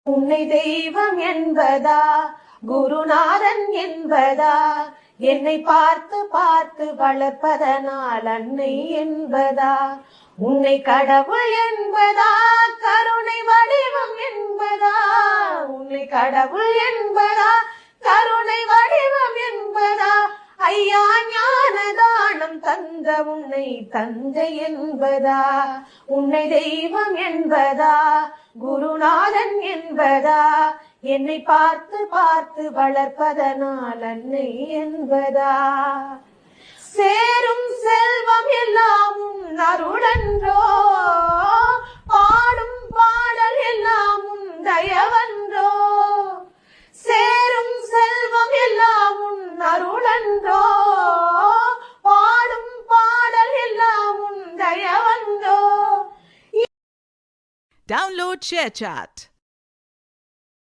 உன்னை தெய்வம் என்பதா, குருநாதன் என்பதா, என்னை பார்த்து பார்த்து வளர்ப்பதனால் அன்னை என்பதா, உன்னை கடவுள் என்பதா, கருணை வடிவம் என்பதா, உன்னை கடவுள் என்பதா, கருணை வடிவம் என்பதா, ஐயா ஞான தானம் தந்த உன்னை தந்தை என்பதா, உன்னை தெய்வம் என்பதா, குருநாதன் என்பதா, என்னை பார்த்து பார்த்து வளர்ப்பதனால் அன்னை என்பதா, சேரும் செல்வம் எல்லாம் உன் அருளன்றோ, பாடும் பாடல் எல்லாம் உன் தயவன்றோ, சேரும் செல்வம் எல்லாம் உன் அருளன்றோ, பாடும் பாடல் எல்லாம் உன் தயவன்றோ. Download ShareChat.